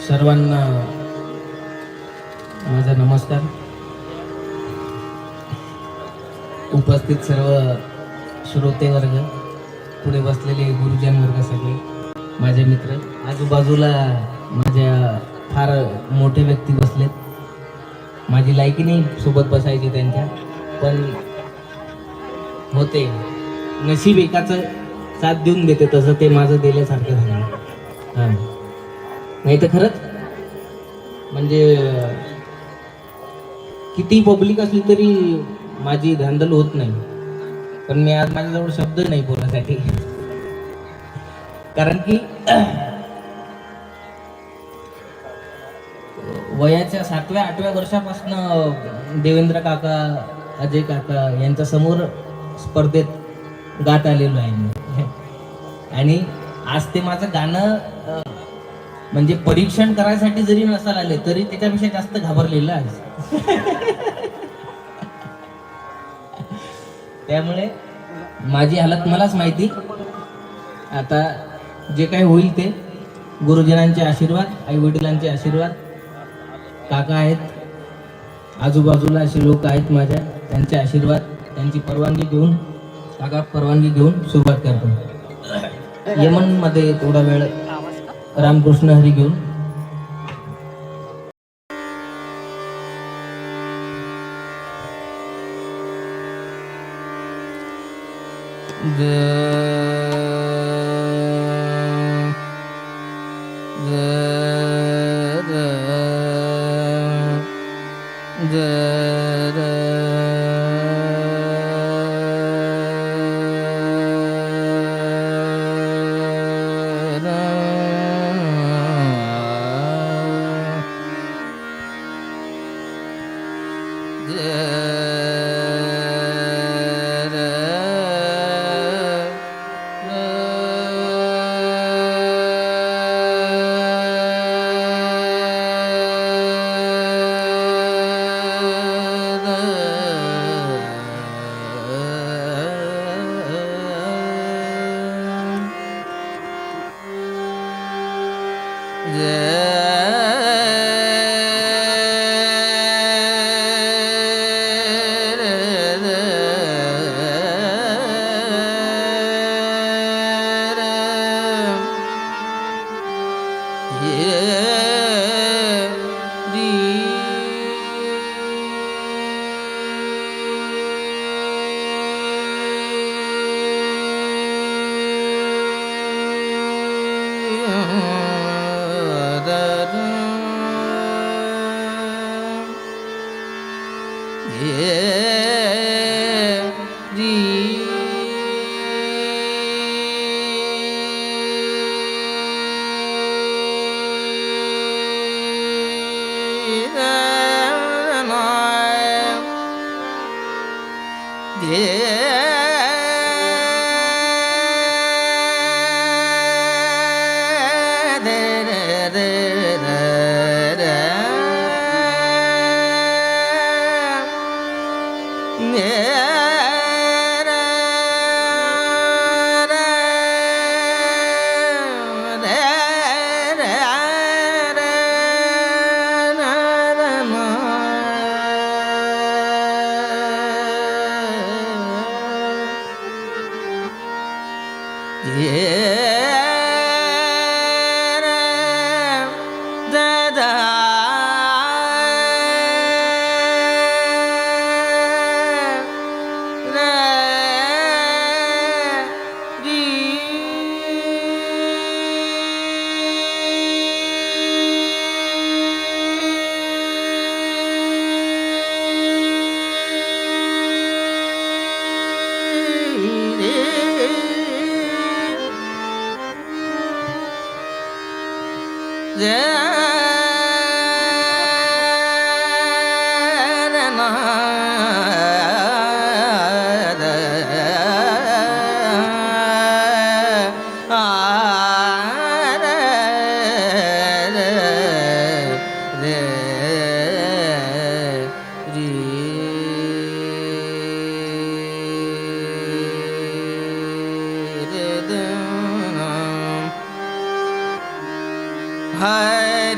सर्वांना माझा नमस्कार. उपस्थित सर्व श्रोते वर्ग, पुढे बसलेले गुरुजन वर्ग, सगळे माझे मित्र, आजूबाजूला माझ्या फार मोठे व्यक्ती बसलेत. माझी लायकी नाही सोबत बसायची त्यांच्या, पण होते नशीब एकाचं साथ देऊन देते, तसं ते माझं दिल्यासारखं झालं. हां, नाही तर खरंच म्हणजे किती पब्लिक असली तरी माझी धांदल होत नाही. पण मी आज माझ्याजवळ शब्द नाही बोलण्यासाठी, कारण की वयाच्या 7व्या-8व्या वर्षापासून देवेंद्र काका, अजय काका यांच्या समोर स्पर्धेत गात आलेलो आहे मी. आणि आज ते माझं गाणं म्हणजे परीक्षण करायसाठी जरी नसाल आले तरी त्याच्यापेक्षा जास्त घाबरलेलं आहे. त्यामुळे माझी हालत मलाच माहिती. आता जे काही होईल ते गुरुजनांचे आशीर्वाद, आई वडिलांचे आशीर्वाद, काका आहेत, आजूबाजूला असे लोक आहेत माझ्या, त्यांचे आशीर्वाद, त्यांची परवानगी घेऊन, काका परवानगी घेऊन सुरुवात करतो. यमन मध्ये थोडा वेळ रामकृष्ण हरी घेऊन. Hi.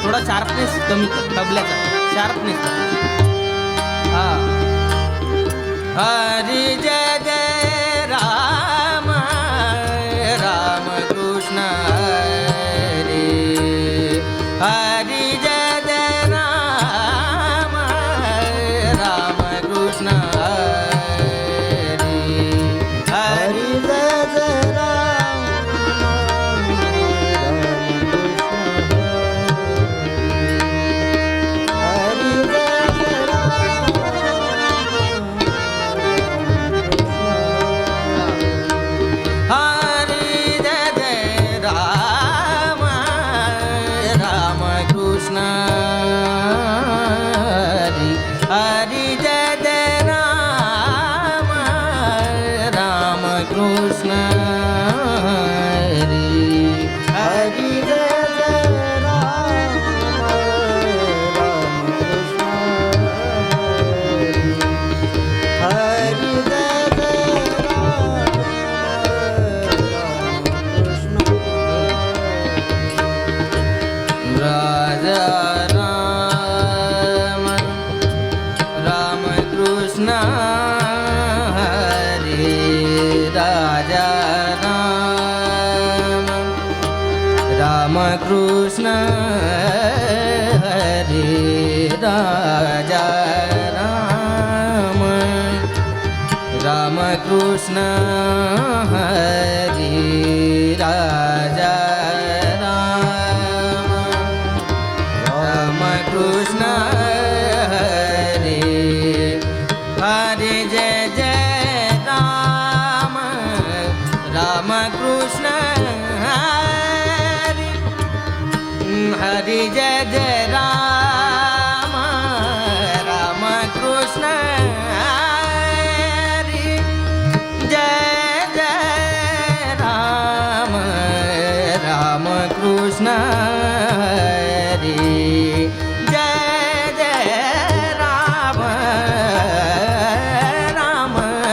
थोडा शार्पनेस कमी तबल्याचा शार्पनेस हा हरी जय जय राम राम कृष्ण हरी हरी जय जय राम राम कृष्ण हरी हरी जय जय कृष्ण हरे राजा राम राम कृष्ण हरे राजा राम राम कृष्ण हरे हरे जय जय राम राम कृष्ण हरि जय जय राम राम कृष्ण हरि जय जय राम राम कृष्ण हरि जय जय राम राम कृष्ण हरि हरि जय जय राम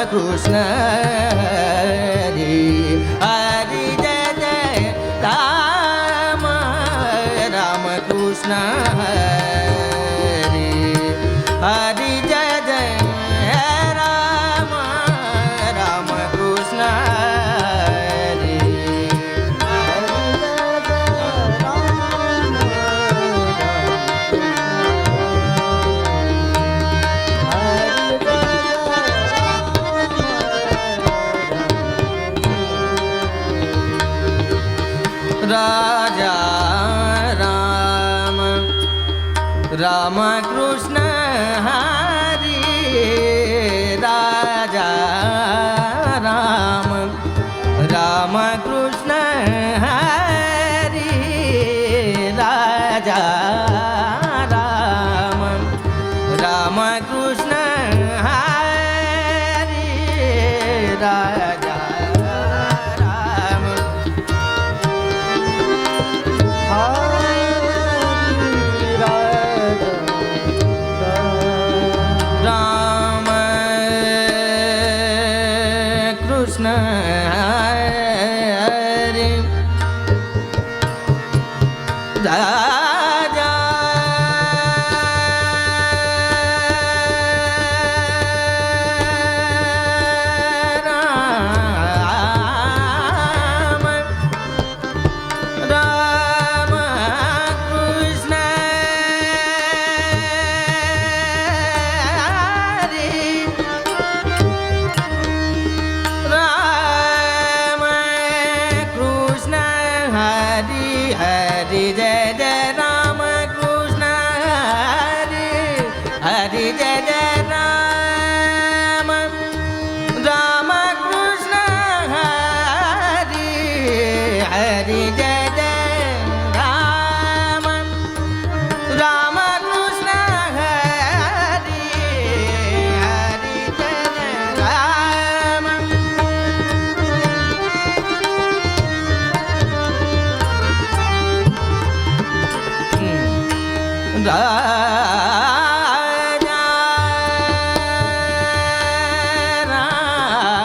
कृष्ण हरि हरि जय जय राम राम कृष्ण हरि हरि राजा राम कृष्ण हरि राजा राम राम कृष्ण हरि राजा राम राम कृष्ण हरि राजा कृष्ण हरि राजा हरी जय जय राम राम कृष्ण हरी हरी जय जय राम राम कृष्ण हरी हरी जय जय राम राजा राम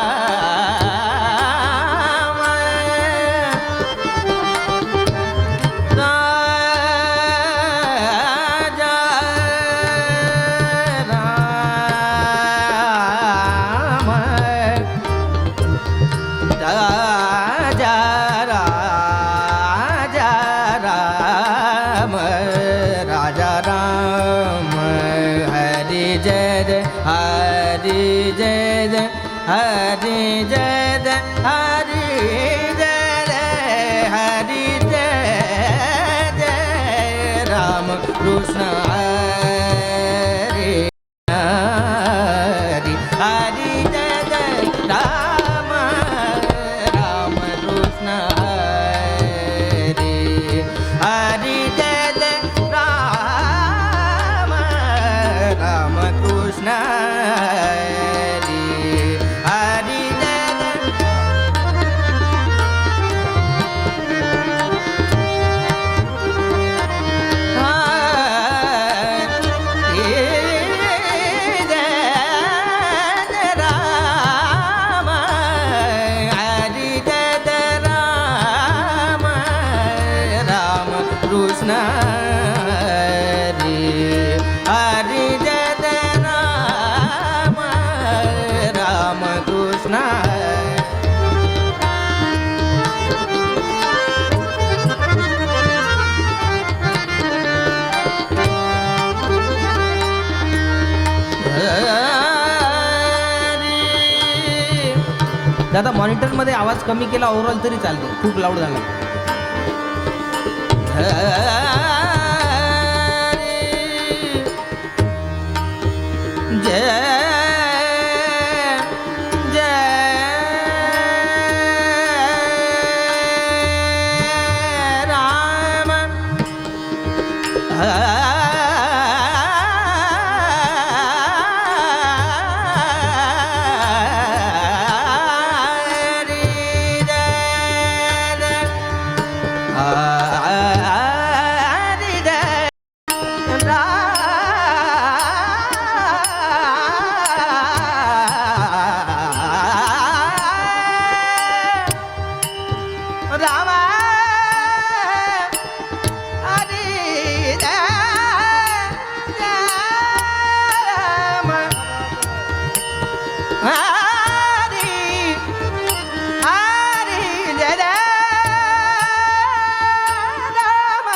राजा राम राजा राजा राम राजा राम हरि जय जय हरि जय जय हरि जय जय हरि जय जय हरि जय जय राम कृष्ण हरि हरि हरि जय जय राम राम कृष्ण हरि हरि जय जय राम राम कृष्ण हरि हरि जय जय कृष्ण हरि हरि जय जय राम राम कृष्ण दादा मॉनिटर मध्ये आवाज कमी केला ओव्हरऑल तरी चालतो खूप लाऊड झाला जय जय राम हरि जय जय हरि जय राम हरि जय राम हरि हरि जय जय राम राम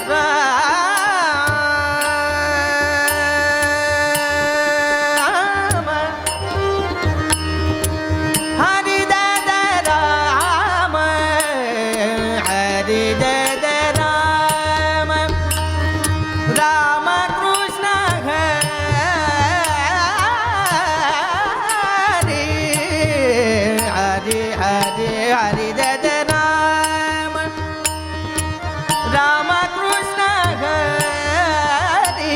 राम हरि जय जय राम हरि जय जय राम राम कृष्ण हरि हरि हरि हरि जय जय राम राम कृष्ण हरि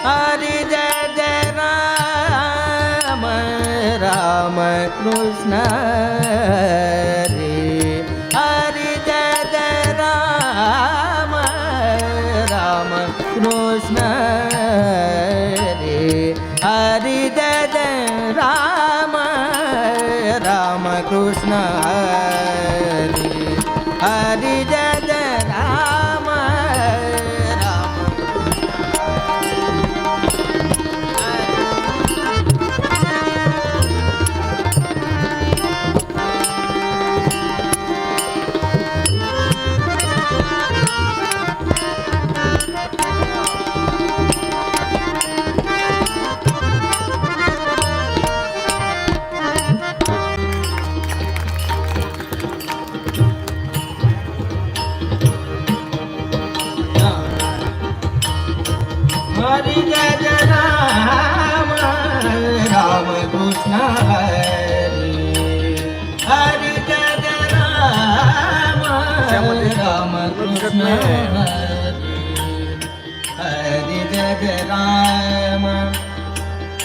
हरि जय जय राम राम कृष्ण हरि हरि जय जय राम राम कृष्ण हरि हरि जय जय राम राम कृष्ण हरि हरि जय जय राम राम हरी जय जय राम राम कृष्ण हरी हरी जय जय राम राम कृष्ण हरी हरी जय जय राम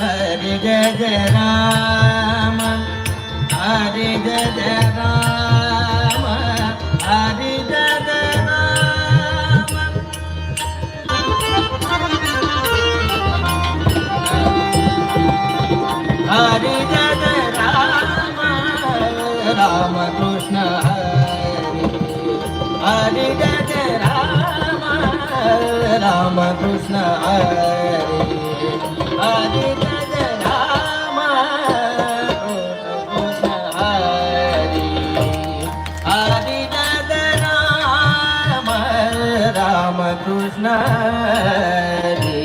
हरी जय जय राम हरी जय जय राम हरी जय जय राम हरी जय जय राम राम कृष्ण हरी हरी जय जय राम राम कृष्ण हरी हरी जय जय राम कृष्ण हरी हरी जय जय राम राम कृष्ण हरी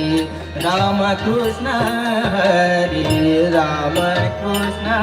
राम कृष्ण हरी राम कृष्ण